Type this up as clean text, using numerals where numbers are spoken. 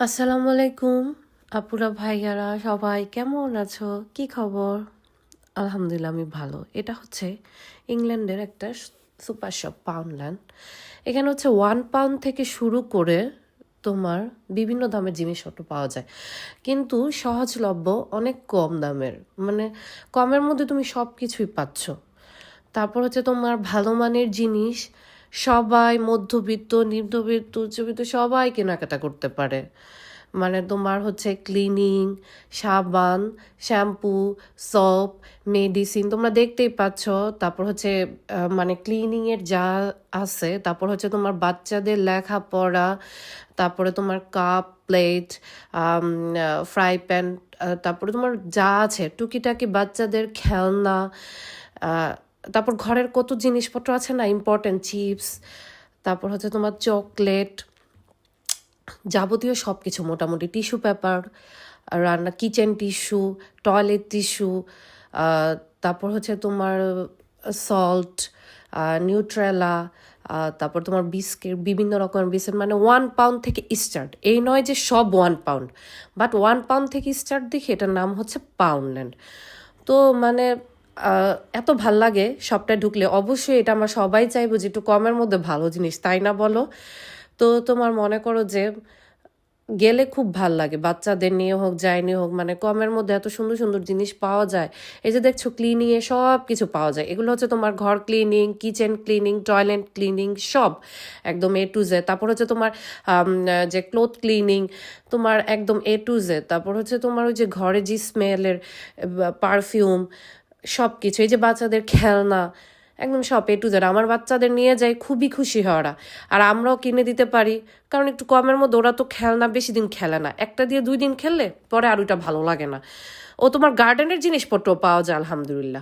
আসসালামু আলাইকুম আপুরা ভাইয়ারা সবাই কেমন আছো? কি খবর? আলহামদুলিল্লাহ আমি ভালো। এটা হচ্ছে ইংল্যান্ডের একটা সুপার শপ পাউন্ডল্যান্ড। এখানে হচ্ছে 1 পাউন্ড থেকে শুরু করে তোমার বিভিন্ন দামের জিনিসপত্র পাওয়া যায়, কিন্তু সহজলভ্য, অনেক কম দামের, মানে কমের মধ্যে তুমি সব কিছুই পাচ্ছ। তারপর হচ্ছে তোমার ভালো মানের জিনিস সবাই মধ্যবিত্ত, নিম্নবিত্ত, উচ্চবিত্ত সবাই কেনাকাটা করতে পারে। মানে তোমার হচ্ছে ক্লিনিং, সাবান, শ্যাম্পু, সোপ, মেডিসিন তোমরা দেখতেই পাচ্ছ। তারপর হচ্ছে মানে ক্লিনিংয়ের যা আছে, তারপর হচ্ছে তোমার বাচ্চাদের লেখাপড়া, তারপরে তোমার কাপ প্লেট, ফ্রাই প্যান, তারপরে তোমার যা আছে টুকিটাকি বাচ্চাদের খেলনা, তারপর ঘরের কত জিনিসপত্র আছে না, ইম্পর্টেন্ট চিপস, তারপর হচ্ছে তোমার চকলেট, যাবতীয় সব কিছু, মোটামুটি টিস্যু পেপার, রান্না কিচেন টিস্যু, টয়লেট টিস্যু, তারপর হচ্ছে তোমার সল্ট, নিউট্রেলা, তারপর তোমার বিস্কিট, বিভিন্ন রকমের বিস্কিট, মানে 1 পাউন্ড থেকে স্টার্ট। এই নয় যে সব 1 পাউন্ড, বাট 1 পাউন্ড থেকে স্টার্ট দেখি এটার নাম হচ্ছে পাউন্ডল্যান্ড। তো মানে এত ভাল লাগে সবটায় ঢুকলে। অবশ্যই এটা আমরা সবাই চাইবো যে একটু কমের মধ্যে ভালো জিনিস, তাই না বলো? তো তোমার মনে করো যে গেলে খুব ভাল লাগে, বাচ্চাদের নিয়ে হোক যাই নিয়ে হোক, মানে কমের মধ্যে এত সুন্দর সুন্দর জিনিস পাওয়া যায়। এই যে দেখছো ক্লিনিংয়ে সব কিছু পাওয়া যায়, এগুলো হচ্ছে তোমার ঘর cleaning, kitchen cleaning, toilet cleaning, সব একদম A to Z। তারপর হচ্ছে তোমার যে ক্লোথ ক্লিনিং, তোমার একদম A to Z। তারপর হচ্ছে তোমার ওই যে ঘরে যে স্মেলের পারফিউম, সব কিছু, এই যে বাচ্চাদের খেলনা, একদম সব A to Z। আমার বাচ্চাদের নিয়ে যাই, খুবই খুশি হয় ওরা। আর আমরাও কিনে দিতে পারি, কারণ একটু কমের মধ্যে ওরা তো খেলনা বেশি দিন খেলে না, একটা দিয়ে 2 দিন খেললে পরে আর ওইটা ভালো লাগে না। ও তোমার গার্ডেনের জিনিসপত্র পাওয়া যায় আলহামদুলিল্লাহ।